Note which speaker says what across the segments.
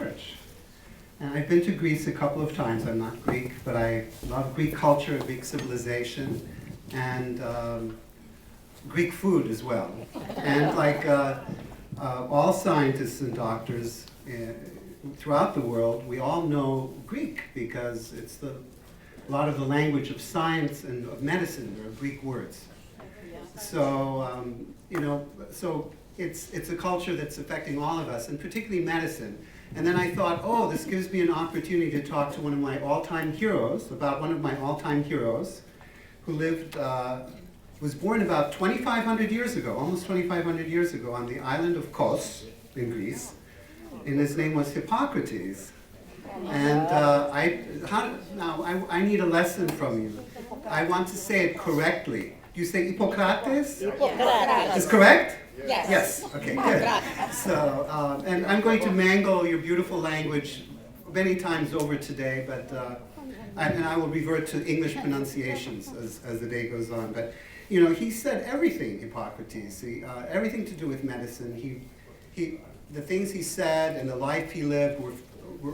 Speaker 1: church. And I've been to Greece a couple of times. I'm not Greek, but I love Greek culture, Greek civilization, and Greek food as well. And like all scientists and doctors throughout the world, we all know Greek because it's a lot of the language of science and of medicine. There are Greek words. So, so it's a culture that's affecting all of us, and particularly medicine. And then I thought, oh, this gives me an opportunity to talk to one of my all-time heroes, about one of my all-time heroes, who was born about 2,500 years ago, almost 2,500 years ago, on the island of Kos in Greece. And his name was Hippocrates. And I need a lesson from you. I want to say it correctly. Do you say Hippocrates?
Speaker 2: Hippocrates.
Speaker 1: Is correct?
Speaker 2: Yes.
Speaker 1: Yes. Okay. Good. So, and I'm going to mangle your beautiful language many times over today, but and I will revert to English pronunciations as the day goes on. But he said everything, Hippocrates. Everything to do with medicine. The things he said and the life he lived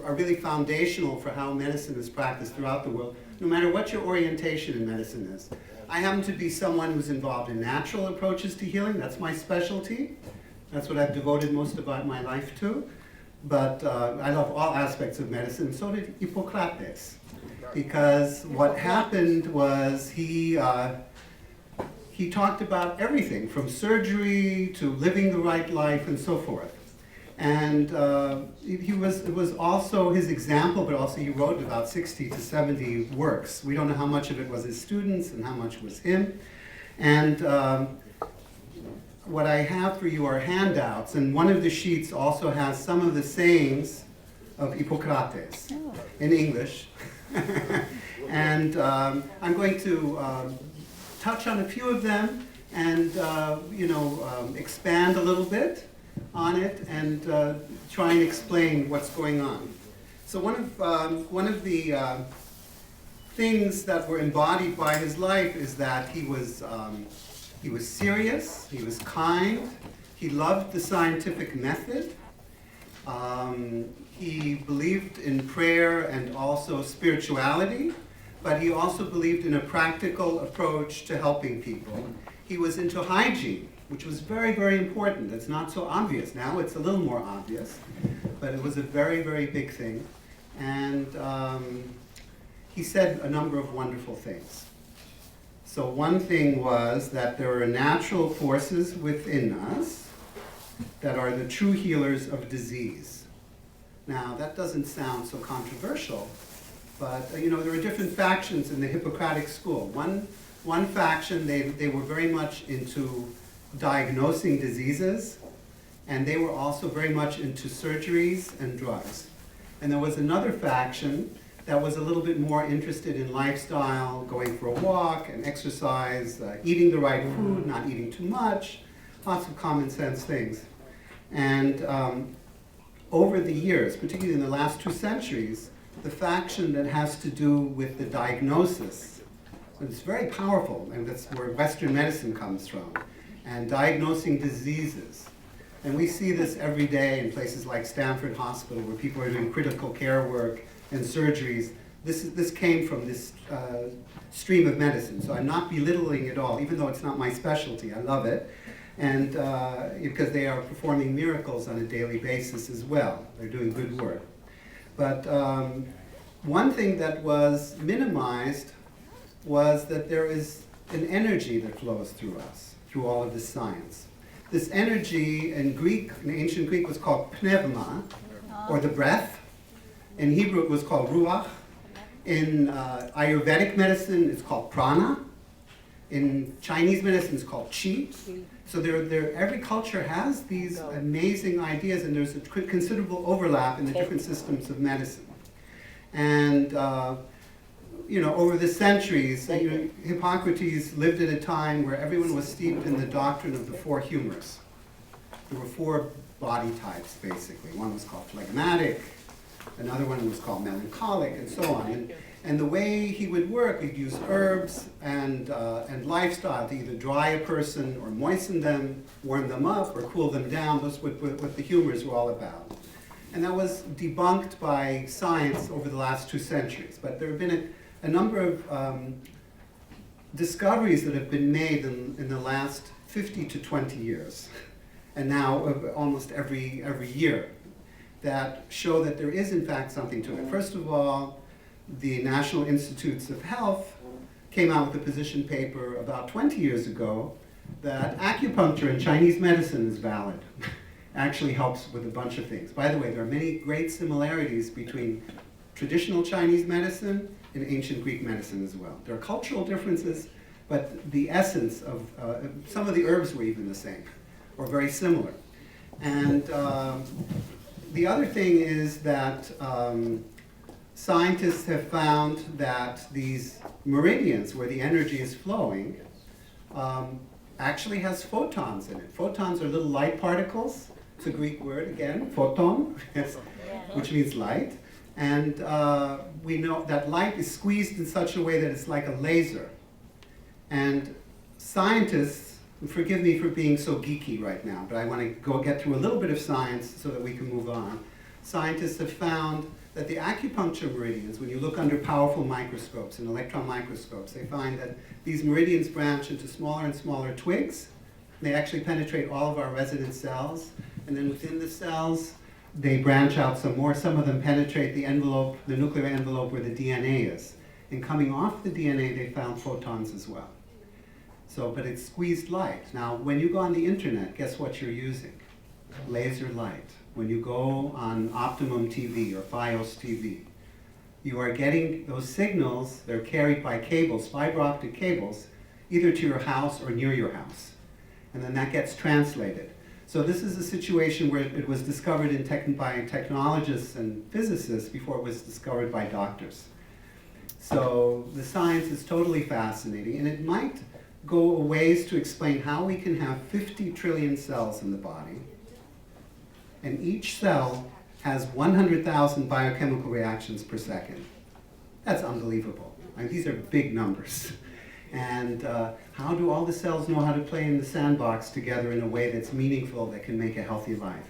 Speaker 1: are really foundational for how medicine is practiced throughout the world, no matter what your orientation in medicine is. I happen to be someone who's involved in natural approaches to healing. That's my specialty. That's what I've devoted most of my life to. But I love all aspects of medicine. So did Hippocrates. Because what happened was he talked about everything, from surgery to living the right life and so forth. And it was also his example, but also he wrote about 60 to 70 works. We don't know how much of it was his students and how much was him. And what I have for you are handouts, and one of the sheets also has some of the sayings of Hippocrates in English. And I'm going to touch on a few of them and expand a little bit on it and try and explain what's going on. So one of the things that were embodied by his life is that he was serious, he was kind, he loved the scientific method, he believed in prayer and also spirituality, but he also believed in a practical approach to helping people. He was into hygiene, which was very, very important. It's not so obvious now. It's a little more obvious, but it was a very, very big thing. And he said a number of wonderful things. So one thing was that there are natural forces within us that are the true healers of disease. Now, that doesn't sound so controversial, but there are different factions in the Hippocratic school. One faction, they were very much into diagnosing diseases, and they were also very much into surgeries and drugs. And there was another faction that was a little bit more interested in lifestyle, going for a walk and exercise, eating the right food, not eating too much, lots of common sense things. And over the years, particularly in the last 2 centuries, the faction that has to do with the diagnosis, it's very powerful, and that's where Western medicine comes from, and diagnosing diseases. And we see this every day in places like Stamford Hospital, where people are doing critical care work and surgeries. This came from this stream of medicine, so I'm not belittling it all, even though it's not my specialty. I love it, and because they are performing miracles on a daily basis as well. They're doing good work. But one thing that was minimized was that there is an energy that flows through us, through all of this science. This energy in Greek, in ancient Greek, was called pneuma, or the breath. In Hebrew, it was called ruach. In Ayurvedic medicine, it's called prana. In Chinese medicine, it's called qi. So every culture has these amazing ideas, and there's a considerable overlap in the different systems of medicine. And over the centuries, Hippocrates lived at a time where everyone was steeped in the doctrine of the 4 humors. There were 4 body types, basically. One was called phlegmatic, another one was called melancholic, and so on. And the way he would work, he'd use herbs and lifestyle to either dry a person or moisten them, warm them up, or cool them down. That's what the humors were all about. And that was debunked by science over the last 2 centuries. But there have been a number of discoveries that have been made in the last 50 to 20 years, and now almost every year, that show that there is in fact something to it. First of all, the National Institutes of Health came out with a position paper about 20 years ago that acupuncture in Chinese medicine is valid. Actually helps with a bunch of things. By the way, there are many great similarities between traditional Chinese medicine and ancient Greek medicine as well. There are cultural differences, but the essence of some of the herbs were even the same, or very similar. And the other thing is that scientists have found that these meridians where the energy is flowing actually has photons in it. Photons are little light particles. It's a Greek word again, photon, which means light. And we know that light is squeezed in such a way that it's like a laser. And scientists, forgive me for being so geeky right now, but I want to get through a little bit of science so that we can move on. Scientists have found that the acupuncture meridians, when you look under powerful microscopes and electron microscopes, they find that these meridians branch into smaller and smaller twigs. They actually penetrate all of our resident cells. And then within the cells, they branch out some more. Some of them penetrate the envelope, the nuclear envelope where the DNA is. And coming off the DNA, they found photons as well. So, but it's squeezed light. Now, when you go on the internet, guess what you're using? Laser light. When you go on Optimum TV or Fios TV, you are getting those signals. They're carried by cables, fiber optic cables, either to your house or near your house. And then that gets translated. So this is a situation where it was discovered by technologists and physicists before it was discovered by doctors. So the science is totally fascinating, and it might go a ways to explain how we can have 50 trillion cells in the body, and each cell has 100,000 biochemical reactions per second. That's unbelievable. I mean, these are big numbers. And how do all the cells know how to play in the sandbox together in a way that's meaningful, that can make a healthy life?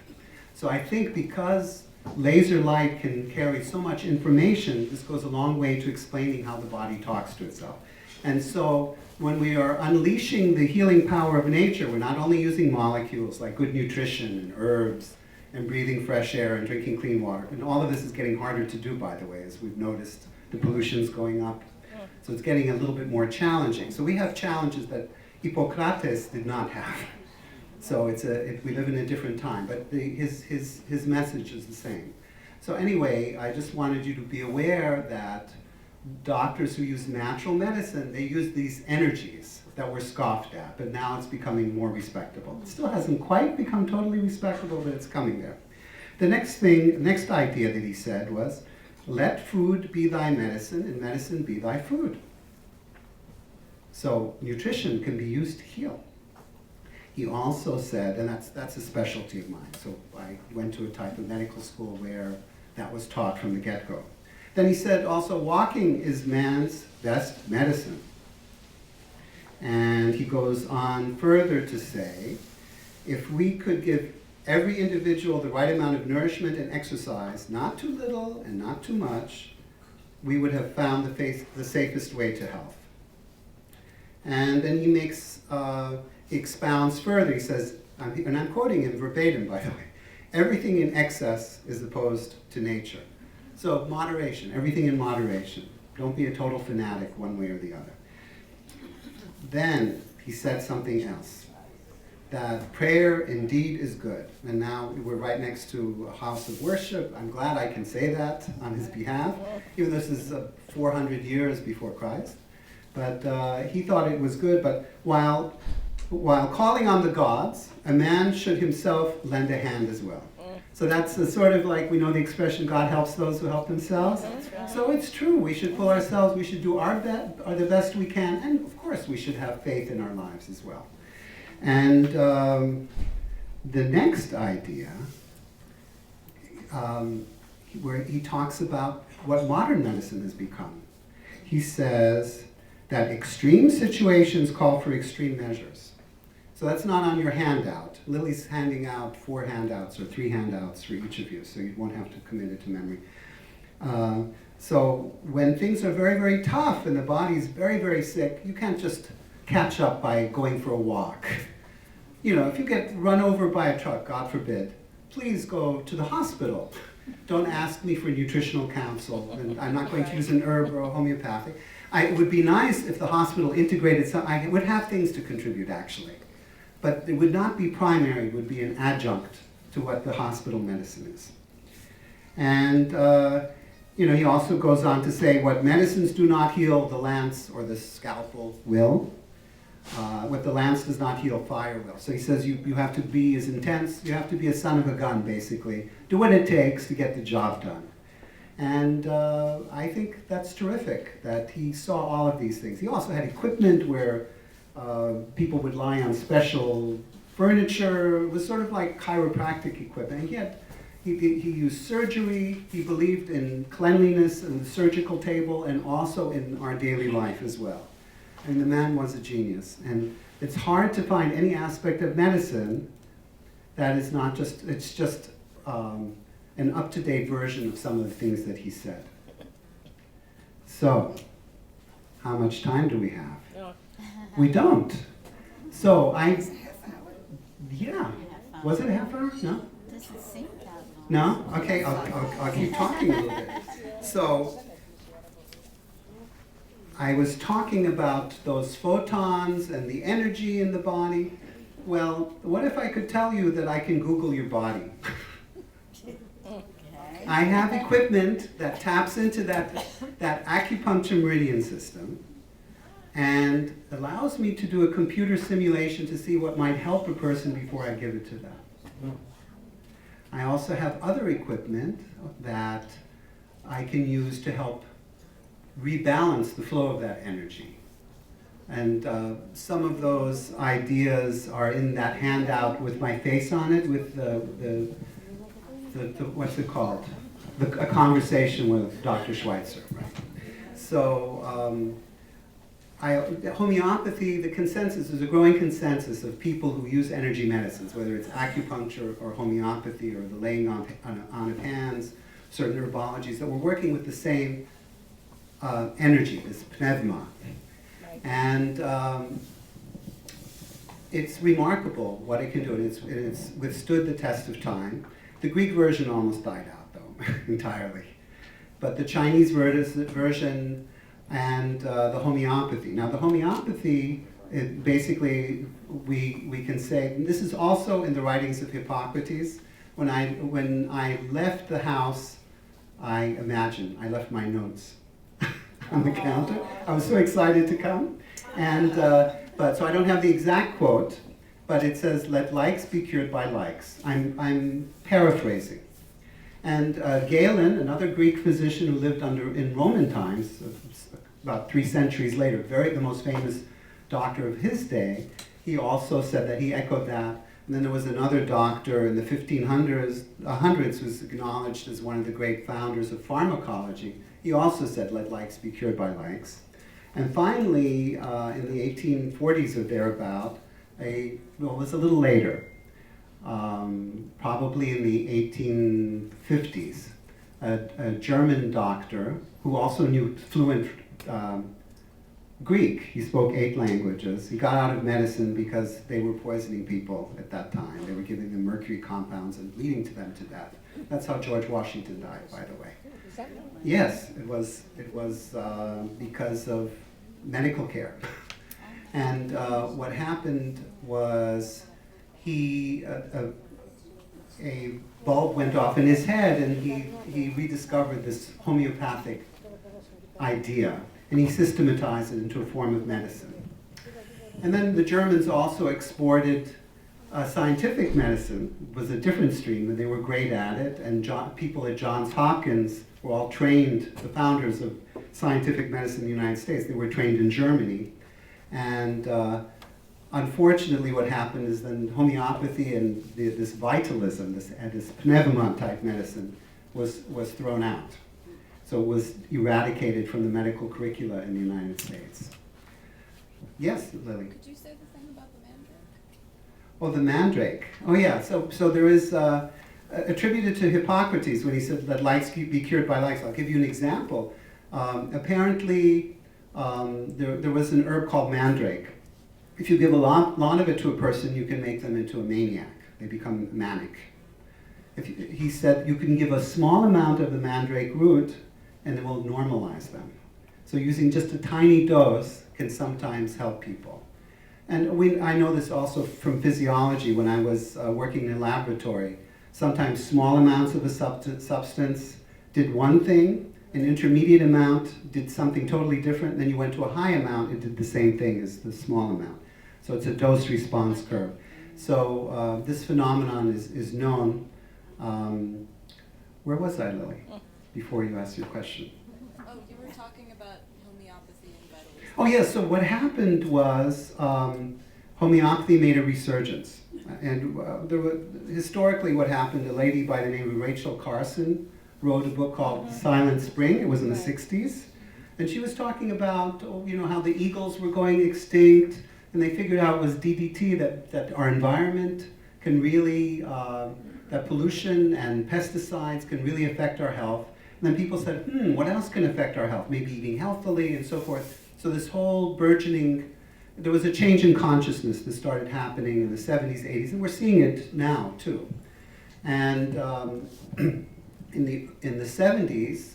Speaker 1: So I think because laser light can carry so much information, this goes a long way to explaining how the body talks to itself. And so when we are unleashing the healing power of nature, we're not only using molecules like good nutrition and herbs and breathing fresh air and drinking clean water. And all of this is getting harder to do, by the way, as we've noticed the pollution's going up. So it's getting a little bit more challenging. So we have challenges that Hippocrates did not have. So we live in a different time, but his message is the same. So anyway, I just wanted you to be aware that doctors who use natural medicine, they use these energies that were scoffed at, but now it's becoming more respectable. It still hasn't quite become totally respectable, but it's coming there. The next idea that he said was, let food be thy medicine, and medicine be thy food. So nutrition can be used to heal. He also said, and that's a specialty of mine, so I went to a type of medical school where that was taught from the get-go. Then he said also, walking is man's best medicine. And he goes on further to say, if we could give every individual the right amount of nourishment and exercise, not too little and not too much, we would have found the safest way to health. And then he expounds further. He says, and I'm quoting him verbatim, by the way, everything in excess is opposed to nature. So moderation, everything in moderation. Don't be a total fanatic one way or the other. Then he said something else, that prayer indeed is good. And now we're right next to a house of worship. I'm glad I can say that on his behalf, even though this is 400 years before Christ. But he thought it was good. But while calling on the gods, a man should himself lend a hand as well. So that's sort of like, we know the expression, God helps those who help themselves. Right. So it's true, we should pull ourselves, we should do the best we can, and of course we should have faith in our lives as well. And the next idea, where he talks about what modern medicine has become. He says that extreme situations call for extreme measures. So that's not on your handout. Lily's handing out 4 handouts or 3 handouts for each of you, so you won't have to commit it to memory. So when things are very, very tough and the body's very, very sick, you can't just catch up by going for a walk. You know, if you get run over by a truck, God forbid, please go to the hospital. Don't ask me for nutritional counsel, and I'm not going to use an herb or a homeopathic. It would be nice if the hospital integrated some, I would have things to contribute actually, but it would not be primary, it would be an adjunct to what the hospital medicine is. And you know, he also goes on to say, what medicines do not heal, the lance or the scalpel will. What the lance does not heal, fire will. So he says you have to be as intense, you have to be a son of a gun, basically. Do what it takes to get the job done. And I think that's terrific that he saw all of these things. He also had equipment where people would lie on special furniture. It was sort of like chiropractic equipment. He used surgery, he believed in cleanliness and the surgical table, and also in our daily life as well. And the man was a genius. And it's hard to find any aspect of medicine that is not just, it's just an up-to-date version of some of the things that he said. So, how much time do we have? No. We don't. So yeah. Was it a half hour? No?
Speaker 2: Doesn't seem that long.
Speaker 1: No? Okay, I'll keep talking a little bit. So, I was talking about those photons and the energy in the body. Well, what if I could tell you that I can Google your body?
Speaker 2: Okay.
Speaker 1: I have equipment that taps into that acupuncture meridian system and allows me to do a computer simulation to see what might help a person before I give it to them. I also have other equipment that I can use to help rebalance the flow of that energy. And some of those ideas are in that handout with my face on it, with the what's it called? A conversation with Dr. Schweitzer, right? So homeopathy, the consensus, is a growing consensus of people who use energy medicines, whether it's acupuncture or homeopathy or the laying on of hands, certain herbologies, that we're working with the same energy, this pneuma. And it's remarkable what it can do, and it's withstood the test of time. The Greek version almost died out, though, entirely. But the Chinese version and the homeopathy. Now, the homeopathy, basically, we can say, and this is also in the writings of Hippocrates. When I left the house, I left my notes on the counter. I was so excited to come. And, so I don't have the exact quote, but it says, let likes be cured by likes. I'm paraphrasing. And Galen, another Greek physician who lived in Roman times, about 3 centuries later, the most famous doctor of his day, he also said that, he echoed that. And then there was another doctor in the 1500s who was acknowledged as one of the great founders of pharmacology. He also said, let likes be cured by likes. And finally, in the 1840s or thereabout, it was a little later, probably in the 1850s, a German doctor who also knew fluent Greek. He spoke 8 languages. He got out of medicine because they were poisoning people at that time. They were giving them mercury compounds and leading to them to death. That's how George Washington died, by the way. Yes, it was because of medical care. And what happened was a bulb went off in his head, and he rediscovered this homeopathic idea, and he systematized it into a form of medicine. And then the Germans also exported scientific medicine. It was a different stream, and they were great at it, and people at Johns Hopkins were all trained, the founders of scientific medicine in the United States, they were trained in Germany. And unfortunately what happened is then homeopathy and this vitalism, this pneuma type medicine was thrown out. So it was eradicated from the medical curricula in the United States. Yes, Lily?
Speaker 3: Could you say the thing about the mandrake?
Speaker 1: Oh, the mandrake. Oh, yeah. So there is attributed to Hippocrates when he said that lights be cured by lights. I'll give you an example. Apparently, there was an herb called mandrake. If you give a lot of it to a person, you can make them into a maniac. They become manic. He said you can give a small amount of the mandrake root and it will normalize them. So using just a tiny dose can sometimes help people. And I know this also from physiology when I was working in a laboratory. Sometimes small amounts of a substance did one thing, an intermediate amount did something totally different, and then you went to a high amount, it did the same thing as the small amount. So it's a dose-response curve. So this phenomenon is known. Where was I, Lily, before you asked your question?
Speaker 2: Oh, you were talking about homeopathy and vitalism.
Speaker 1: Oh, yes. So what happened was homeopathy made a resurgence. And historically what happened, a lady by the name of Rachel Carson wrote a book called Silent Spring. It was in the 60s. And she was talking about how the eagles were going extinct, and they figured out it was DDT, that our environment can really, that pollution and pesticides can really affect our health. And then people said, what else can affect our health? Maybe eating healthily and so forth. So this whole burgeoning, there was a change in consciousness that started happening in the 70s, 80s, and we're seeing it now too. And in the 70s,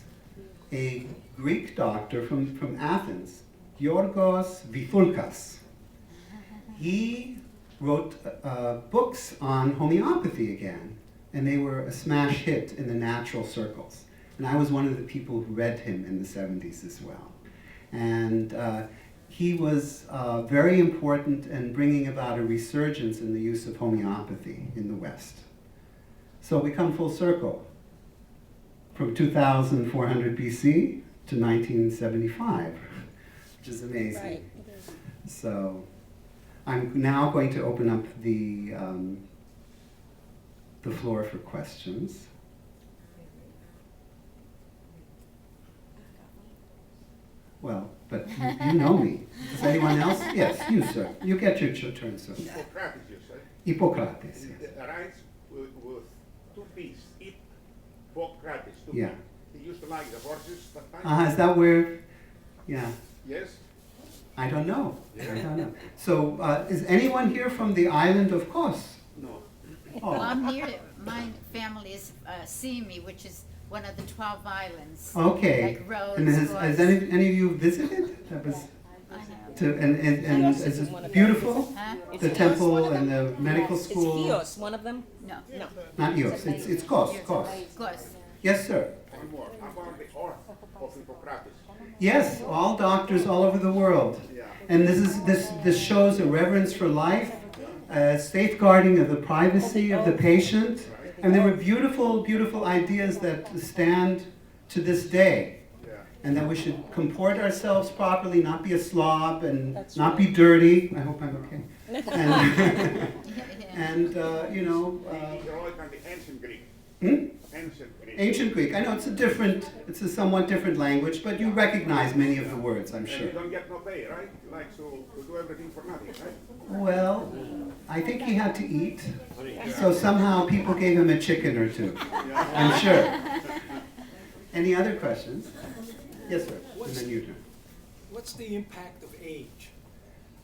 Speaker 1: a Greek doctor from Athens, Georgos Vifulkas, he wrote books on homeopathy again, and they were a smash hit in the natural circles. And I was one of the people who read him in the 70s as well. And he was very important in bringing about a resurgence in the use of homeopathy in the West. So we come full circle from 2400 BC to 1975, which is amazing.
Speaker 2: Right.
Speaker 1: So I'm now going to open up the floor for questions. Well, but you know me. Does anyone else? Yes, you, sir. You get your turn, sir.
Speaker 3: Hippocrates, you said.
Speaker 1: Hippocrates, yes.
Speaker 3: It writes with two P's. Hippocrates, two
Speaker 1: Yeah.
Speaker 3: P's. He used to like the horses sometimes.
Speaker 1: Is that where, yeah.
Speaker 3: Yes?
Speaker 1: I don't know. I don't know. So, is anyone here from the island of Kos?
Speaker 3: No.
Speaker 4: Well,
Speaker 1: Oh,
Speaker 4: I'm here, my family is Simi, which is one of the 12 islands.
Speaker 1: okay.
Speaker 4: Like Rhodes,
Speaker 1: And has
Speaker 4: was-
Speaker 1: any of you visited? That was
Speaker 4: I know.
Speaker 1: and is it beautiful?
Speaker 4: Huh?
Speaker 1: The temple and the medical
Speaker 2: Is
Speaker 1: school?
Speaker 2: Chios one of them?
Speaker 4: No,
Speaker 2: No.
Speaker 1: Not yours. It's Kos.
Speaker 4: of
Speaker 1: Kos.
Speaker 4: course.
Speaker 1: Yes, sir.
Speaker 3: One more. About the orth of Hippocrates.
Speaker 1: Yes, all doctors all over the world.
Speaker 3: Yeah.
Speaker 1: And this shows a reverence for life, safeguarding of the privacy of the patient. And there were beautiful, beautiful ideas that stand to this day.
Speaker 3: Yeah.
Speaker 1: And that we should comport ourselves properly, not be a slob, and
Speaker 2: That's
Speaker 1: not
Speaker 2: right.
Speaker 1: be dirty. I hope I'm okay. And, and
Speaker 3: He wrote on the ancient Greek. Ancient Greek.
Speaker 1: Ancient Greek. I know it's a somewhat different language, but you recognize many of the words, I'm
Speaker 3: And
Speaker 1: sure.
Speaker 3: you don't get no pay, right? You like to do everything for nothing, right?
Speaker 1: Well, I think he had to eat, so somehow people gave him a chicken or two. I'm sure. Any other questions? Yes, sir. And then you turn.
Speaker 5: What's the impact of age?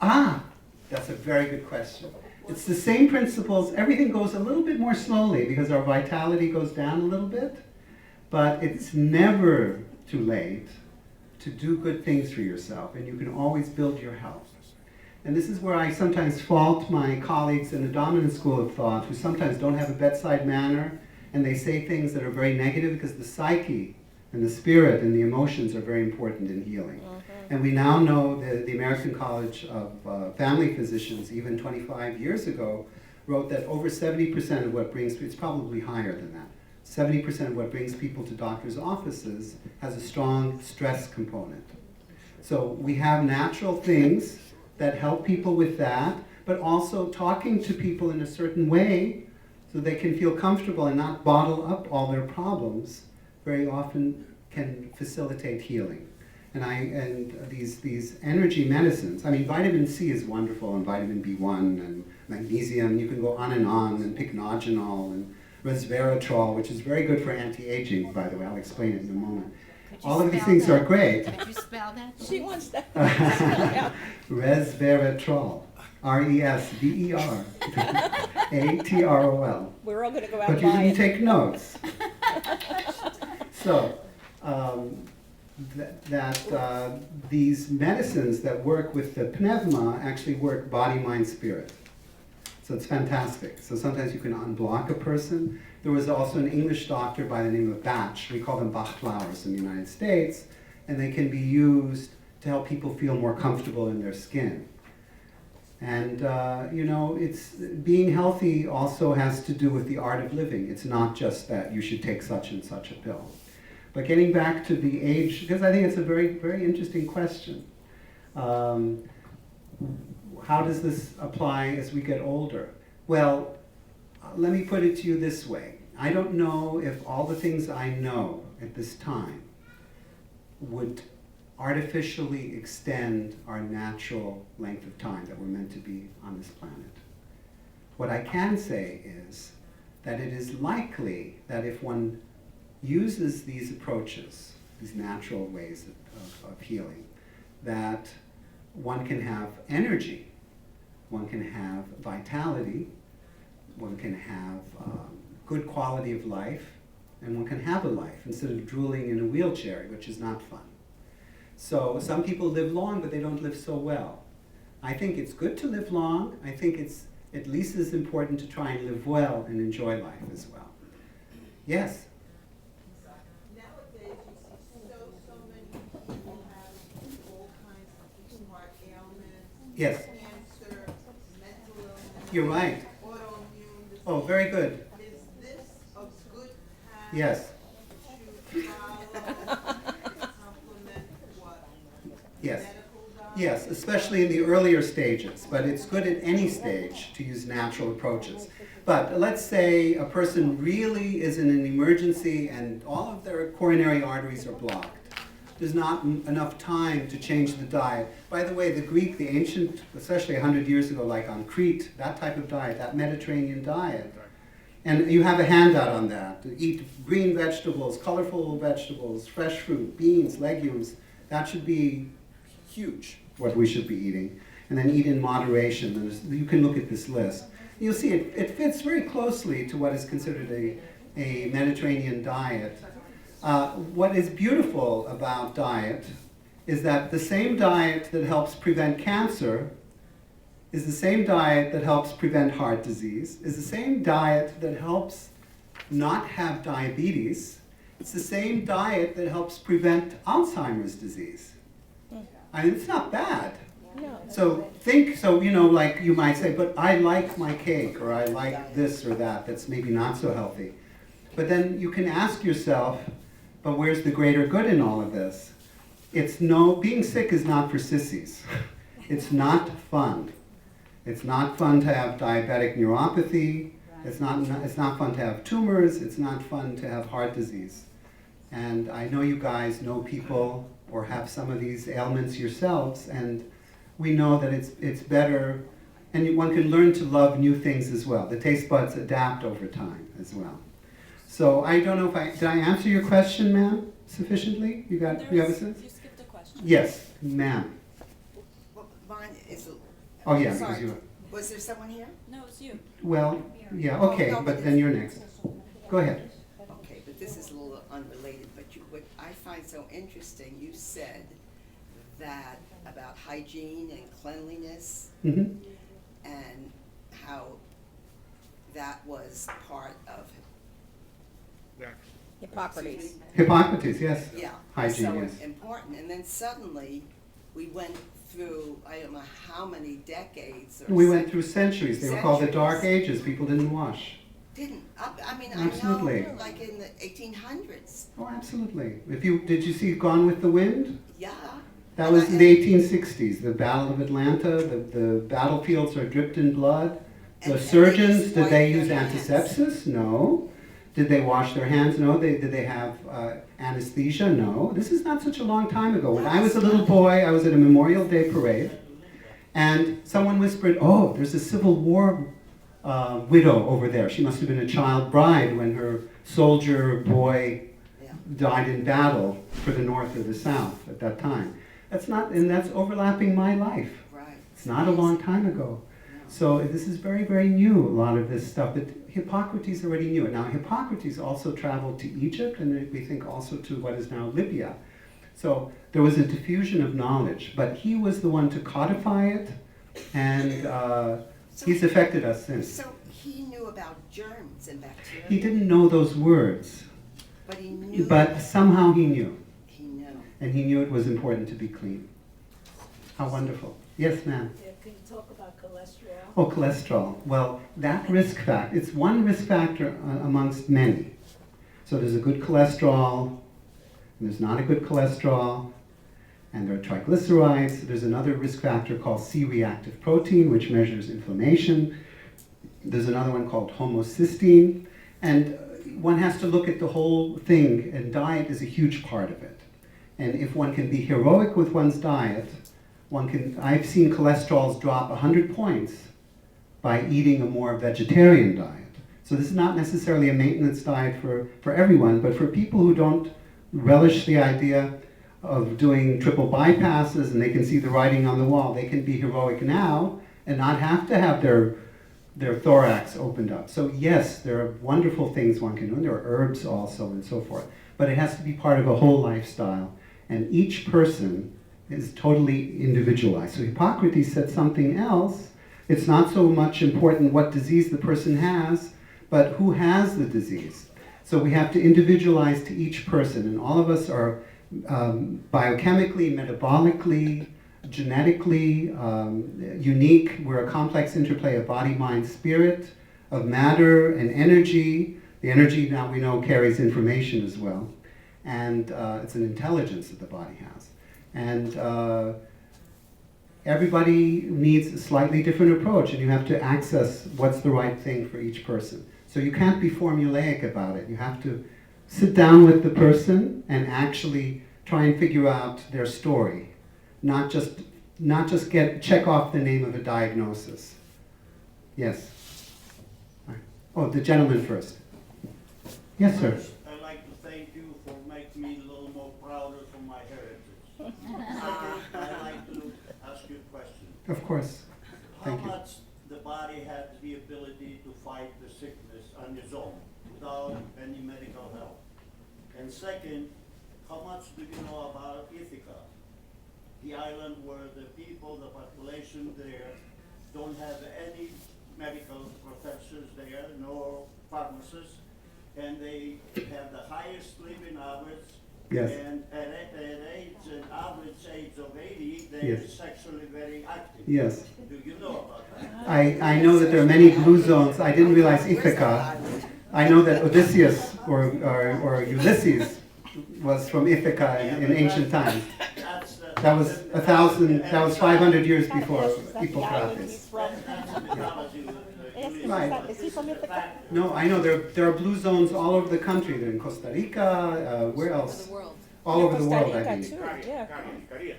Speaker 1: That's a very good question. It's the same principles. Everything goes a little bit more slowly because our vitality goes down a little bit, but it's never too late to do good things for yourself, and you can always build your health. And this is where I sometimes fault my colleagues in the dominant school of thought who sometimes don't have a bedside manner, and they say things that are very negative because the psyche and the spirit and the emotions are very important in healing. And we now know that the American College of Family Physicians, even 25 years ago, wrote that over 70% of what brings, it's probably higher than that, 70% of what brings people to doctors' offices has a strong stress component. So we have natural things that help people with that, but also talking to people in a certain way so they can feel comfortable and not bottle up all their problems very often can facilitate healing. And these energy medicines, I mean, vitamin C is wonderful, and vitamin B1 and magnesium, you can go on, and pycnogenol, and resveratrol, which is very good for anti-aging, by the way. I'll explain it in a moment.
Speaker 4: Could you
Speaker 1: All of these
Speaker 4: spell
Speaker 1: things
Speaker 4: that?
Speaker 1: are great.
Speaker 4: Could you spell that?
Speaker 2: She wants that.
Speaker 1: Resveratrol. Resveratrol.
Speaker 2: We're all gonna go out
Speaker 1: But
Speaker 2: and
Speaker 1: you
Speaker 2: buy
Speaker 1: didn't
Speaker 2: it.
Speaker 1: take notes. So, these medicines that work with the pneuma actually work body, mind, spirit. So it's fantastic. So sometimes you can unblock a person. There was also an English doctor by the name of Bach. We call them Bach flowers in the United States, and they can be used to help people feel more comfortable in their skin. And it's being healthy also has to do with the art of living. It's not just that you should take such and such a pill. But getting back to the age, because I think it's a very, very interesting question. How does this apply as we get older? Well, let me put it to you this way. I don't know if all the things I know at this time would artificially extend our natural length of time that we're meant to be on this planet. What I can say is that it is likely that if one uses these approaches, these natural ways of healing, that one can have energy, one can have vitality, one can have good quality of life, and one can have a life instead of drooling in a wheelchair, which is not fun. So some people live long, but they don't live so well. I think it's good to live long. I think it's at least as important to try and live well and enjoy life as well. Yes?
Speaker 6: Nowadays, you see so many people have all kinds of heart ailments,
Speaker 1: Yes.
Speaker 6: cancer, mental illness.
Speaker 1: You're right.
Speaker 6: Autoimmune disease.
Speaker 1: Oh, very good.
Speaker 6: Is this a good path
Speaker 1: Yes.
Speaker 6: to follow to complement what?
Speaker 1: Yes.
Speaker 6: Medical doctors?
Speaker 1: Yes, especially in the earlier stages, but it's good at any stage to use natural approaches. But let's say a person really is in an emergency and all of their coronary arteries are blocked. There's not enough time to change the diet. By the way, the Greek, the ancient, especially 100 years ago, like on Crete, that type of diet, that Mediterranean diet. And you have a handout on that. Eat green vegetables, colorful vegetables, fresh fruit, beans, legumes. That should be huge, what we should be eating. And then eat in moderation. You can look at this list. You'll see it fits very closely to what is considered a Mediterranean diet. What is beautiful about diet is that the same diet that helps prevent cancer is the same diet that helps prevent heart disease, is the same diet that helps not have diabetes. It's the same diet that helps prevent Alzheimer's disease. I mean, it's not bad. So like you might say, but I like my cake, or I like this or that, that's maybe not so healthy. But then you can ask yourself, but where's the greater good in all of this? Being sick is not for sissies. It's not fun. It's not fun to have diabetic neuropathy. It's not fun to have tumors. It's not fun to have heart disease. And I know you guys know people or have some of these ailments yourselves, and we know that it's better, and one can learn to love new things as well. The taste buds adapt over time as well. So I don't know did I answer your question, ma'am, sufficiently? You have a sense?
Speaker 2: You skipped a question.
Speaker 1: Yes, ma'am.
Speaker 7: Well, mine is.
Speaker 1: Oh, yeah,
Speaker 7: Sorry.
Speaker 1: because you.
Speaker 7: Was there someone here?
Speaker 2: No, it's you.
Speaker 1: Well, yeah, okay, but then you're next. Go ahead.
Speaker 7: Okay, but this is a little unrelated, but what I find so interesting, you said that about hygiene and cleanliness
Speaker 1: Mm-hmm.
Speaker 7: and how that was part of,
Speaker 2: Hippocrates.
Speaker 1: Hippocrates, yes.
Speaker 7: yeah,
Speaker 1: Hygiene,
Speaker 7: so
Speaker 1: yes.
Speaker 7: important. And then suddenly, we went through, I don't know how many decades or
Speaker 1: We went through centuries. They were called the Dark
Speaker 7: Centuries.
Speaker 1: Ages. People didn't wash.
Speaker 7: I mean,
Speaker 1: Absolutely.
Speaker 7: I know, like in the 1800s,
Speaker 1: Oh, absolutely. Did you see Gone with the Wind?
Speaker 7: yeah.
Speaker 1: That
Speaker 7: And
Speaker 1: was
Speaker 7: I-
Speaker 1: in the 1860s, the Battle of Atlanta. The battlefields are dripped in blood. The
Speaker 7: And
Speaker 1: surgeons,
Speaker 7: just
Speaker 1: did they
Speaker 7: wipe
Speaker 1: use
Speaker 7: their hands.
Speaker 1: antisepsis? No. Did they wash their hands? No. Did they have anesthesia? No. This is not such a long time ago. When I was a little boy, I was at a Memorial Day parade, And someone whispered, oh, there's a Civil War widow over there. She must have been a child bride when her soldier boy
Speaker 7: Yeah.
Speaker 1: died in battle for the North or the South at that time. That's not, and that's overlapping my life.
Speaker 7: Right.
Speaker 1: It's not a long time ago.
Speaker 7: No.
Speaker 1: So this is very, very new, a lot of this stuff. But Hippocrates already knew it. Now, Hippocrates also traveled to Egypt, and we think also to what is now Libya. So there was a diffusion of knowledge, but he was the one to codify it, and he's affected us since.
Speaker 7: So he knew about germs and bacteria.
Speaker 1: He didn't know those words,
Speaker 7: But he knew.
Speaker 1: but somehow he knew,
Speaker 7: He knew.
Speaker 1: and he knew it was important to be clean. How wonderful. Yes, ma'am.
Speaker 8: Yeah, can you talk about cholesterol?
Speaker 1: Oh, cholesterol. Well, that risk factor, it's one risk factor amongst many. So there's a good cholesterol, and there's not a good cholesterol, and there are triglycerides. There's another risk factor called C-reactive protein, which measures inflammation. There's another one called homocysteine. And one has to look at the whole thing, and diet is a huge part of it. And if one can be heroic with one's diet, I've seen cholesterols drop 100 points by eating a more vegetarian diet. So this is not necessarily a maintenance diet for everyone, but for people who don't relish the idea of doing triple bypasses and they can see the writing on the wall, they can be heroic now and not have to have their thorax opened up. So yes, there are wonderful things one can do, and there are herbs also and so forth, but it has to be part of a whole lifestyle, and each person is totally individualized. So Hippocrates said something else. It's not so much important what disease the person has, but who has the disease. So we have to individualize to each person, and all of us are biochemically, metabolically, genetically unique. We're a complex interplay of body, mind, spirit, of matter and energy. The energy, now we know, carries information as well. And it's an intelligence that the body has. And everybody needs a slightly different approach, and you have to access what's the right thing for each person. So you can't be formulaic about it. You have to sit down with the person and actually try and figure out their story, not just check off the name of a diagnosis. Yes. Oh, the gentleman first. Yes, sir.
Speaker 9: First, I'd like to thank you for making me a little more prouder for my heritage. I'd like to ask you a question.
Speaker 1: Of course.
Speaker 9: How
Speaker 1: Thank you.
Speaker 9: much the body has the ability to fight the sickness on its own without any medical help? And second, how much do you know about Ithaca, the island where the people, the population there, don't have any medical professors there, nor pharmacists, and they have the highest living average.
Speaker 1: Yes.
Speaker 9: And at an average age of 80, they're
Speaker 1: Yes.
Speaker 9: sexually very active.
Speaker 1: Yes.
Speaker 9: Do you know about that?
Speaker 1: I know that there are many blue zones. I didn't realize Ithaca. I know that Odysseus or Ulysses was from Ithaca in ancient times. That was 500 years before Hippocrates. Right.
Speaker 8: Is he from Ithaca?
Speaker 1: No, I know there are blue zones all over the country. They're in Costa Rica, where
Speaker 2: For
Speaker 1: else?
Speaker 2: the world.
Speaker 1: All over the world, I
Speaker 8: Costa
Speaker 1: mean.
Speaker 8: Rica too, yeah.
Speaker 3: Korea.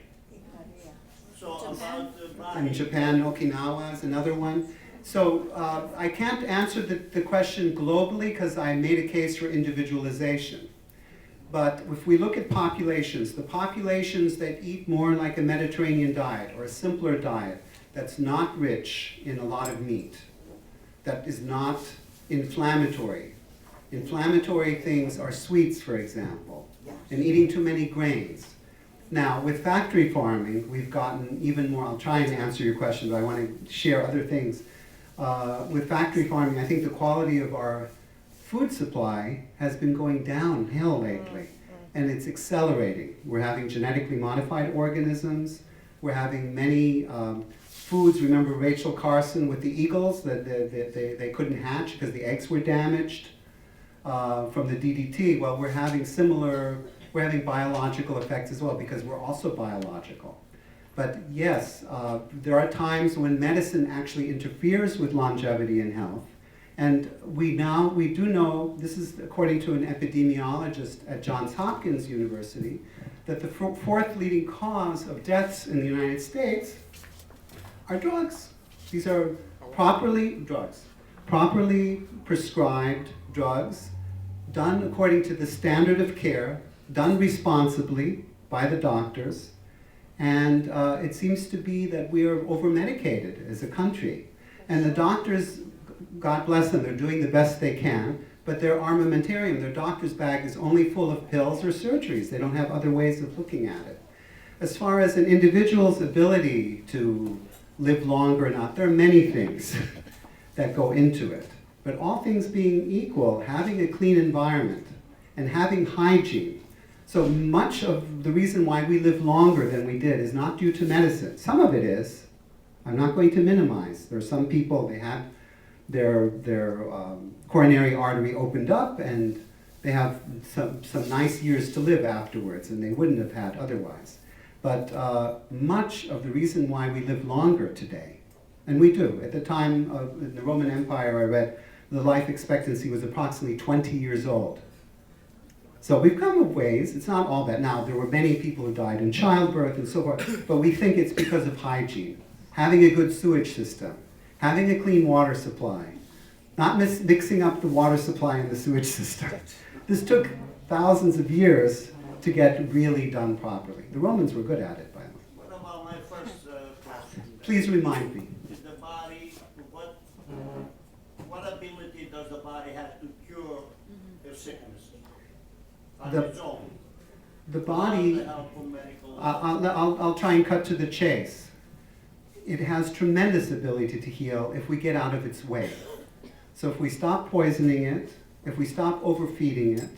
Speaker 9: So about the body.
Speaker 1: In Japan, Okinawa is another one. So I can't answer the question globally because I made a case for individualization. But if we look at populations, the populations that eat more like a Mediterranean diet or a simpler diet that's not rich in a lot of meat, that is not inflammatory. Inflammatory things are sweets, for example, and eating too many grains. Now, with factory farming, we've gotten even more. I'll try and answer your question, but I want to share other things. With factory farming, I think the quality of our food supply has been going downhill lately, and it's accelerating. We're having genetically modified organisms. We're having many foods. Remember Rachel Carson with the eagles, that they couldn't hatch because the eggs were damaged from the DDT. Well, we're having biological effects as well because we're also biological. But yes, there are times when medicine actually interferes with longevity and health. And we do know, this is according to an epidemiologist at Johns Hopkins University, that the fourth leading cause of deaths in the United States are drugs. These are properly prescribed drugs, done according to the standard of care, done responsibly by the doctors, and it seems to be that we are over-medicated as a country. And the doctors, God bless them, they're doing the best they can, but their armamentarium, their doctor's bag is only full of pills or surgeries. They don't have other ways of looking at it. As far as an individual's ability to live longer or not, there are many things that go into it. But all things being equal, having a clean environment and having hygiene. So much of the reason why we live longer than we did is not due to medicine. Some of it is. I'm not going to minimize. There are some people, they have their coronary artery opened up and they have some nice years to live afterwards, and they wouldn't have had otherwise. But much of the reason why we live longer today, and we do, at the time of the Roman Empire, I read the life expectancy was approximately 20 years old. So we've come a ways. It's not all that. Now, there were many people who died in childbirth and so forth, but we think it's because of hygiene, having a good sewage system, having a clean water supply, not mixing up the water supply and the sewage system. This took thousands of years to get really done properly. The Romans were good at it, by the way.
Speaker 9: What about my first question?
Speaker 1: Please remind me.
Speaker 9: Is the body, what ability does the body have to cure a sickness on its own?
Speaker 1: The body,
Speaker 9: Without the help of medical-
Speaker 1: I'll try and cut to the chase. It has tremendous ability to heal if we get out of its way. So if we stop poisoning it, if we stop overfeeding it,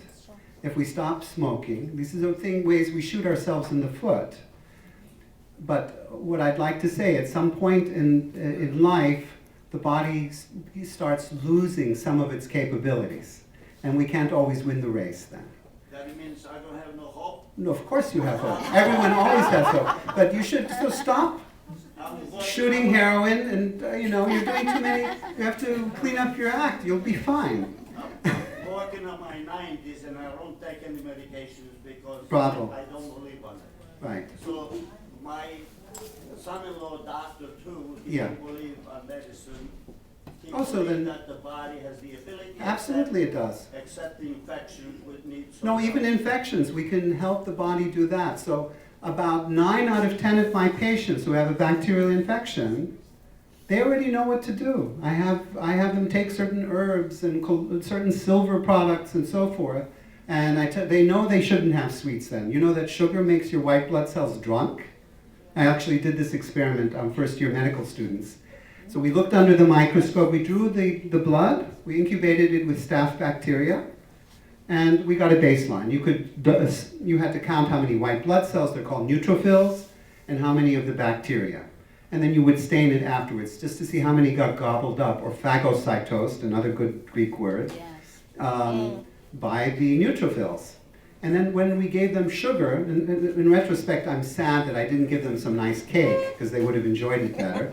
Speaker 1: if we stop smoking, these are the ways we shoot ourselves in the foot. But what I'd like to say, at some point in life, the body starts losing some of its capabilities. And we can't always win the race then.
Speaker 9: That means I don't have no hope?
Speaker 1: No, of course you have hope. Everyone always has hope. But you should still stop shooting heroin, and you're doing too many. You have to clean up your act. You'll be fine.
Speaker 9: I'm working on my 90s and I don't take any medications because
Speaker 1: Bravo.
Speaker 9: I don't believe on it.
Speaker 1: Right.
Speaker 9: So my son-in-law, doctor too, he
Speaker 1: Yeah.
Speaker 9: don't believe on medicine. He
Speaker 1: Also,
Speaker 9: believes
Speaker 1: then-
Speaker 9: that the body has the ability.
Speaker 1: Absolutely, it does.
Speaker 9: Accept the infections which needs.
Speaker 1: No, even infections, we can help the body do that. So about 9 out of 10 of my patients who have a bacterial infection, they already know what to do. I have them take certain herbs and certain silver products and so forth, and they know they shouldn't have sweets then. You know that sugar makes your white blood cells drunk? I actually did this experiment on first-year medical students. So we looked under the microscope, we drew the blood, we incubated it with staph bacteria, and we got a baseline. You had to count how many white blood cells, they're called neutrophils, and how many of the bacteria. And then you would stain it afterwards, just to see how many got gobbled up, or phagocytosed, another good Greek word,
Speaker 4: Yes.
Speaker 1: by the neutrophils. And then when we gave them sugar, in retrospect, I'm sad that I didn't give them some nice cake, because they would have enjoyed it better.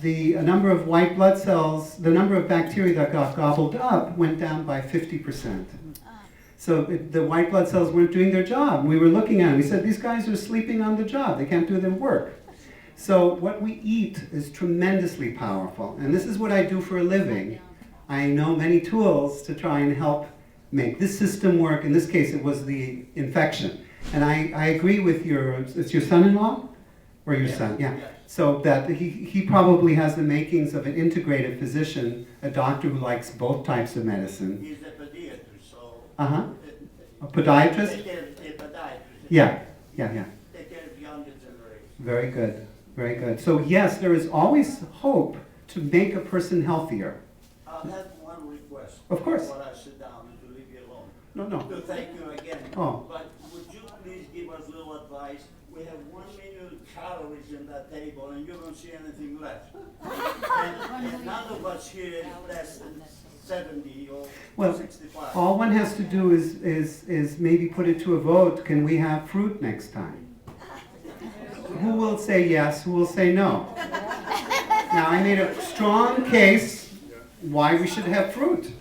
Speaker 1: The number of white blood cells, the number of bacteria that got gobbled up went down by 50%. So the white blood cells weren't doing their job. We were looking at them, we said, these guys are sleeping on the job, they can't do their work. So what we eat is tremendously powerful, and this is what I do for a living. I know many tools to try and help make this system work. In this case, it was the infection. And I agree with it's your son-in-law? Or your son, yeah. So that he probably has the makings of an integrative physician, a doctor who likes both types of medicine.
Speaker 9: He's a pediatrician, so.
Speaker 1: Uh-huh. A podiatrist?
Speaker 9: Take care of a podiatrist.
Speaker 1: Yeah.
Speaker 9: Take care of younger generation.
Speaker 1: Very good, very good. So yes, there is always hope to make a person healthier.
Speaker 9: I'll have one request.
Speaker 1: Of course.
Speaker 9: Before I sit down and to leave you alone.
Speaker 1: No.
Speaker 9: To thank you again.
Speaker 1: Oh.
Speaker 9: But would you please give us a little advice? We have 1 million calories in that table and you don't see anything left. and none of us here is less than 70 or
Speaker 1: Well,
Speaker 9: 65.
Speaker 1: all one has to do is maybe put it to a vote. Can we have fruit next time? Who will say yes? Who will say no? Now, I made a strong case why we should have fruit.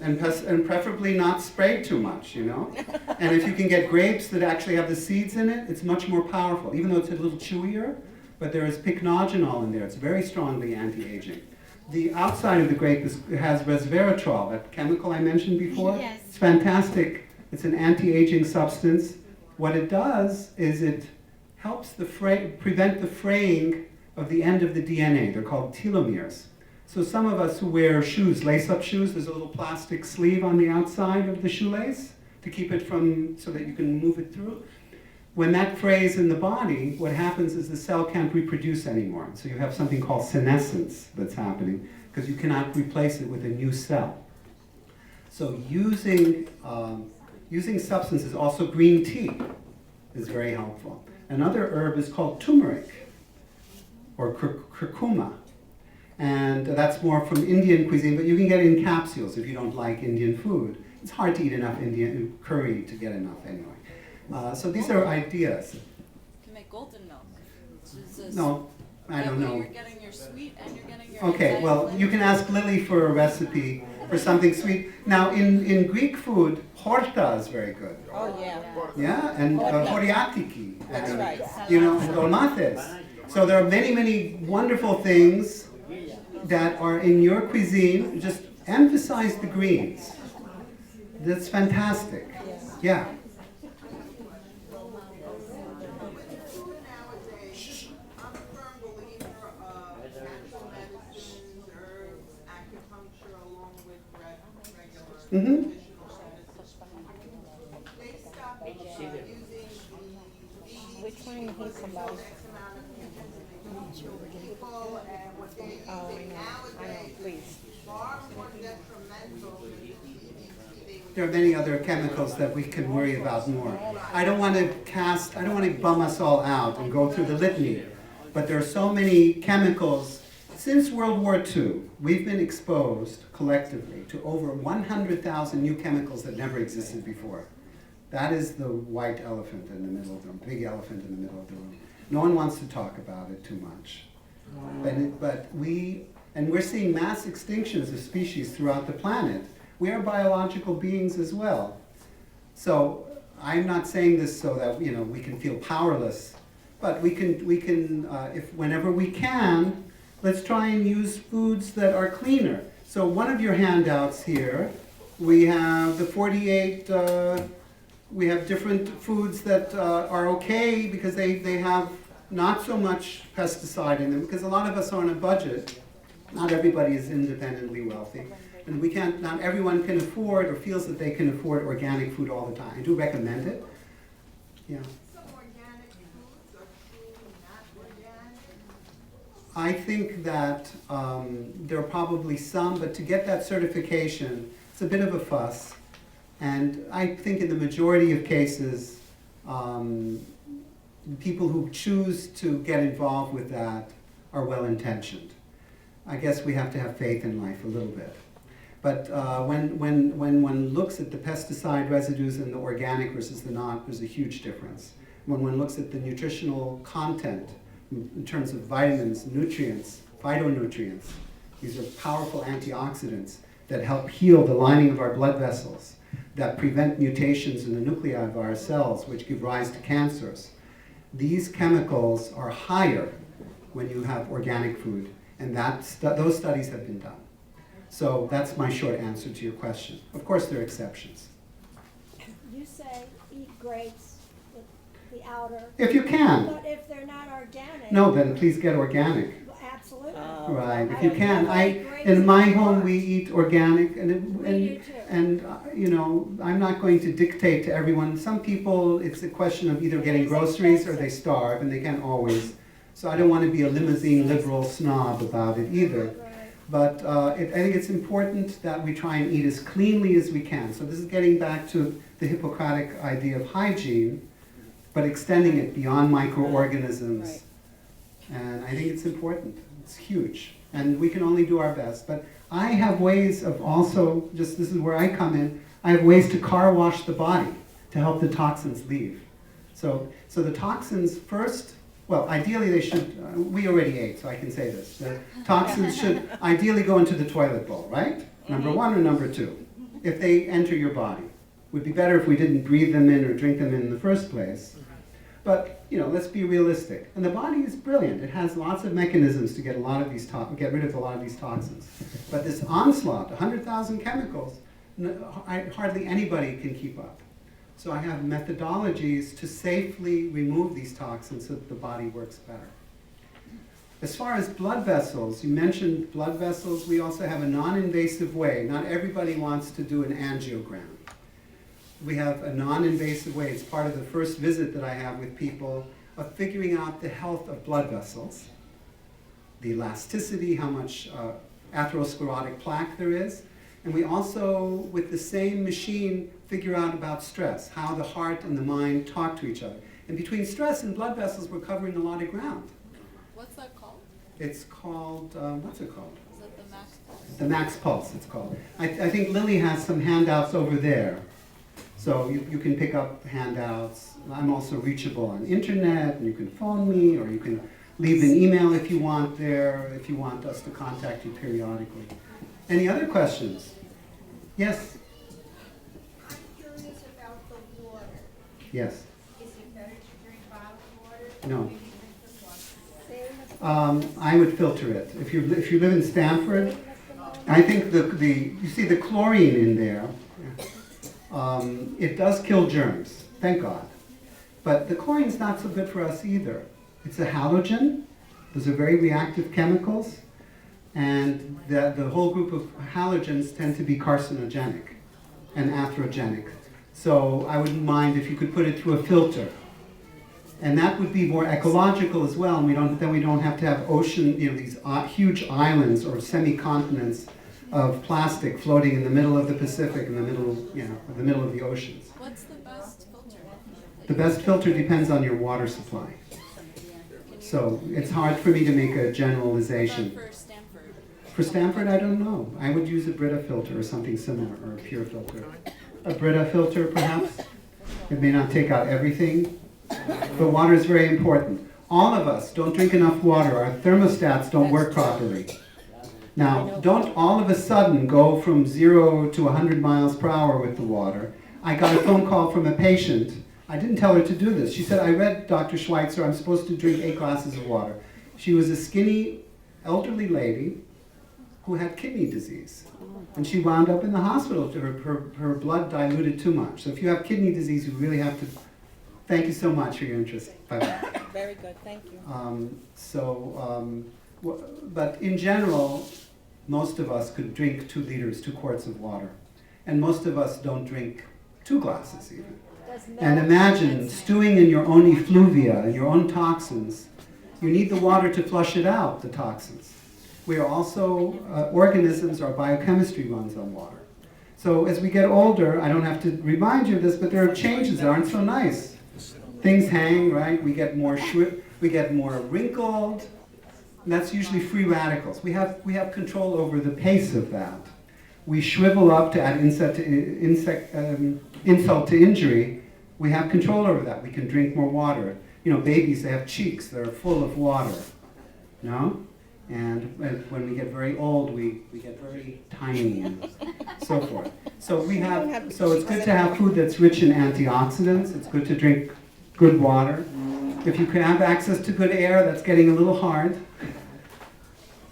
Speaker 1: And preferably not sprayed too much, And if you can get grapes that actually have the seeds in it, it's much more powerful. Even though it's a little chewier, but there is pycnogenol in there. It's very strongly anti-aging. The outside of the grape has resveratrol, that chemical I mentioned before.
Speaker 4: Yes.
Speaker 1: It's fantastic. It's an anti-aging substance. What it does is it helps prevent the fraying of the end of the DNA. They're called telomeres. So some of us who wear shoes, lace-up shoes, there's a little plastic sleeve on the outside of the shoelace to keep it from, so that you can move it through. When that frays in the body, what happens is the cell can't reproduce anymore. So you have something called senescence that's happening because you cannot replace it with a new cell. So using substances, also green tea is very helpful. Another herb is called turmeric or curcuma. And that's more from Indian cuisine, but you can get it in capsules if you don't like Indian food. It's hard to eat enough Indian curry to get enough anyway. So these are ideas.
Speaker 2: You can make golden milk.
Speaker 1: No, I don't know.
Speaker 2: You're getting your sweet and you're getting your
Speaker 1: Okay, well, you can ask Lily for a recipe for something sweet. Now, in Greek food, horta is very good.
Speaker 8: Oh, yeah.
Speaker 1: Yeah, and horiatiki.
Speaker 8: That's
Speaker 1: and,
Speaker 8: right.
Speaker 1: You know, and dolmates. So there are many, many wonderful things that are in your cuisine. Just emphasize the greens. That's fantastic. Yeah.
Speaker 6: Food nowadays, I'm a firm believer of natural medicines, herbs, acupuncture, along with regular traditional medicine. They stopped using the
Speaker 8: Which one he's about?
Speaker 6: X amount of people, and what they're using nowadays
Speaker 8: please.
Speaker 6: is far more detrimental than the DDT.
Speaker 1: There are many other chemicals that we can worry about more. I don't want to bum us all out and go through the litany, but there are so many chemicals. Since World War II, we've been exposed collectively to over 100,000 new chemicals that never existed before. That is the white elephant in the middle of the room, big elephant in the middle of the room. No one wants to talk about it too much. But we're seeing mass extinctions of species throughout the planet. We are biological beings as well. So I'm not saying this so that we can feel powerless, but we can if whenever we can, let's try and use foods that are cleaner. So one of your handouts here, we have the 48. We have different foods that are okay because they have not so much pesticide in them, because a lot of us are on a budget. Not everybody is independently wealthy. And not everyone can afford or feels that they can afford organic food all the time. I do recommend it. Yeah.
Speaker 6: Some organic foods are truly not organic.
Speaker 1: I think that there are probably some, but to get that certification, it's a bit of a fuss. And I think in the majority of cases, people who choose to get involved with that are well-intentioned. I guess we have to have faith in life a little bit. But when one looks at the pesticide residues in the organic versus the not, there's a huge difference. When one looks at the nutritional content in terms of vitamins, nutrients, phytonutrients, these are powerful antioxidants that help heal the lining of our blood vessels, that prevent mutations in the nuclei of our cells, which give rise to cancers. These chemicals are higher when you have organic food, and those studies have been done. So that's my short answer to your question. Of course, there are exceptions.
Speaker 8: You say eat grapes with the outer,
Speaker 1: If you can.
Speaker 8: but if they're not organic.
Speaker 1: No, then please get organic.
Speaker 8: Absolutely.
Speaker 1: Right, if
Speaker 8: I
Speaker 1: you
Speaker 8: don't
Speaker 1: can.
Speaker 8: know any grapes
Speaker 1: In my
Speaker 8: anymore.
Speaker 1: home, we eat organic, and
Speaker 8: We do too.
Speaker 1: I'm not going to dictate to everyone. Some people, it's a question of either getting
Speaker 8: It's
Speaker 1: groceries or they
Speaker 8: expensive.
Speaker 1: starve, and they can't always. So I don't want to be a limousine liberal snob about it either.
Speaker 8: Right.
Speaker 1: But I think it's important that we try and eat as cleanly as we can. So this is getting back to the Hippocratic idea of hygiene, but extending it beyond microorganisms.
Speaker 8: Right.
Speaker 1: And I think it's important. It's huge. And we can only do our best. But I have ways of also, this is where I come in, I have ways to car wash the body to help the toxins leave. So the toxins first, well, ideally they should, we already ate, so I can say this. The toxins should ideally go into the toilet bowl, right? Number one or number two, if they enter your body. Would be better if we didn't breathe them in or drink them in the first place. But, let's be realistic. And the body is brilliant. It has lots of mechanisms to get rid of a lot of these toxins. But this onslaught, 100,000 chemicals, hardly anybody can keep up. So I have methodologies to safely remove these toxins so that the body works better. As far as blood vessels, you mentioned blood vessels. We also have a non-invasive way. Not everybody wants to do an angiogram. We have a non-invasive way. It's part of the first visit that I have with people of figuring out the health of blood vessels, the elasticity, how much atherosclerotic plaque there is. And we also, with the same machine, figure out about stress, how the heart and the mind talk to each other. And between stress and blood vessels, we're covering a lot of ground.
Speaker 2: What's that called?
Speaker 1: It's called, what's it called?
Speaker 2: Is that the max pulse?
Speaker 1: The max pulse, it's called. I think Lily has some handouts over there. So you can pick up handouts. I'm also reachable on internet, and you can phone me, or you can leave an email if you want there, if you want us to contact you periodically. Any other questions? Yes?
Speaker 8: I'm curious about the water.
Speaker 1: Yes.
Speaker 8: Is it better to drink bottled water?
Speaker 1: No.
Speaker 8: Or maybe drink the water? Same as
Speaker 1: I would filter it. If you live in Stamford, I think you see the chlorine in there. It does kill germs, thank God. But the chlorine's not so good for us either. It's a halogen. Those are very reactive chemicals. And the whole group of halogens tend to be carcinogenic and atherogenic. So I wouldn't mind if you could put it through a filter. And that would be more ecological as well, and then we don't have to have ocean, these huge islands or semi-continents of plastic floating in the middle of the Pacific, in the middle of the oceans.
Speaker 2: What's the best filter?
Speaker 1: The best filter depends on your water supply. So it's hard for me to make a generalization.
Speaker 2: For Stamford.
Speaker 1: For Stamford, I don't know. I would use a Brita filter or something similar, or a pure filter. A Brita filter, perhaps. It may not take out everything, but water is very important. All of us don't drink enough water. Our thermostats don't work properly. Now, don't all of a sudden go from 0 to 100 miles per hour with the water. I got a phone call from a patient. I didn't tell her to do this. She said, I read Dr. Schweitzer, I'm supposed to drink 8 glasses of water. She was a skinny, elderly lady who had kidney disease. And she wound up in the hospital. Her blood diluted too much. So if you have kidney disease, you really have to... Thank you so much for your interest. Bye-bye.
Speaker 6: Very good, thank you.
Speaker 1: But in general, most of us could drink 2 quarts of water. And most of us don't drink 2 glasses even. And imagine stewing in your own effluvia and your own toxins. You need the water to flush it out, the toxins. We are also, organisms, our biochemistry runs on water. So as we get older, I don't have to remind you of this, but there are changes that aren't so nice. Things hang, right? We get more wrinkled. And that's usually free radicals. We have control over the pace of that. We shrivel up to add insult to injury. We have control over that. We can drink more water. Babies, they have cheeks that are full of water. No? And when we get very old, we get very tiny and so forth. So it's good to have food that's rich in antioxidants. It's good to drink good water. If you can have access to good air, that's getting a little hard.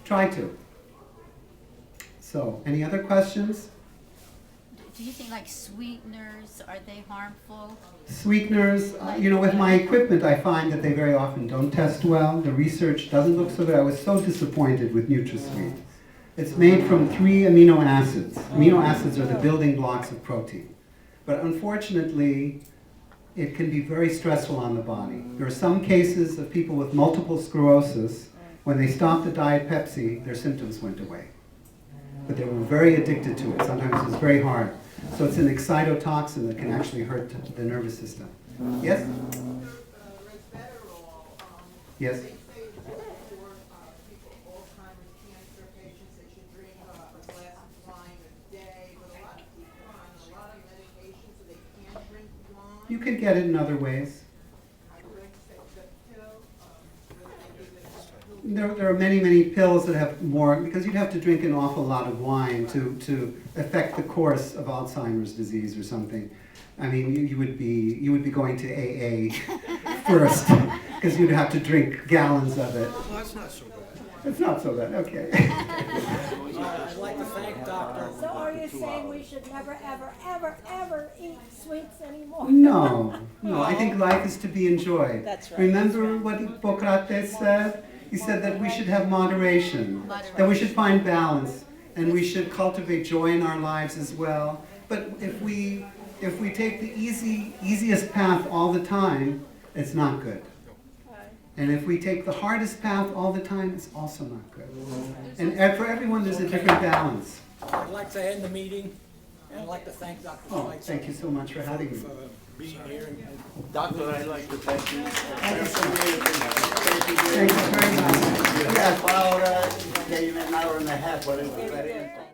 Speaker 1: Try to. So, any other questions?
Speaker 4: Do you think like sweeteners, are they harmful?
Speaker 1: Sweeteners, with my equipment, I find that they very often don't test well. The research doesn't look so good. I was so disappointed with NutraSweet. It's made from 3 amino acids. Amino acids are the building blocks of protein. But unfortunately, it can be very stressful on the body. There are some cases of people with multiple sclerosis, when they stopped the Diet Pepsi, their symptoms went away. But they were very addicted to it. Sometimes it's very hard. So it's an excitotoxin that can actually hurt the nervous system. Yes?
Speaker 6: Resveratrol,
Speaker 1: Yes?
Speaker 6: they say for people, Alzheimer's cancer patients, they should drink a glass of wine a day. But a lot of people are on a lot of medication, so they can't drink wine.
Speaker 1: You can get it in other ways.
Speaker 6: I read the pill, they give it
Speaker 1: There are many, many pills that have more, because you'd have to drink an awful lot of wine to affect the course of Alzheimer's disease or something. I mean, you would be going to AA first, because you'd have to drink gallons of it.
Speaker 5: Well, that's not so bad.
Speaker 1: It's not so bad, okay.
Speaker 5: I'd like to thank Dr.
Speaker 8: So are you saying we should never, ever, ever, ever eat sweets anymore?
Speaker 1: No, I think life is to be enjoyed.
Speaker 2: That's right.
Speaker 1: Remember what Hippocrates said? He said that we should have moderation, that we should find balance, and we should cultivate joy in our lives as well. But if we take the easiest path all the time, it's not good. And if we take the hardest path all the time, it's also not good. And for everyone, there's a different balance.
Speaker 5: I'd like to end the meeting, and I'd like to thank Dr.
Speaker 1: Oh,
Speaker 5: Schweitzer
Speaker 1: thank you so much for having me.
Speaker 5: for being here.
Speaker 9: Doctor, I'd like to thank you.
Speaker 1: Thank you so much.
Speaker 9: Thank you
Speaker 1: Thank you very much.
Speaker 9: You had 4 hours, came an hour and a half, but it was very interesting.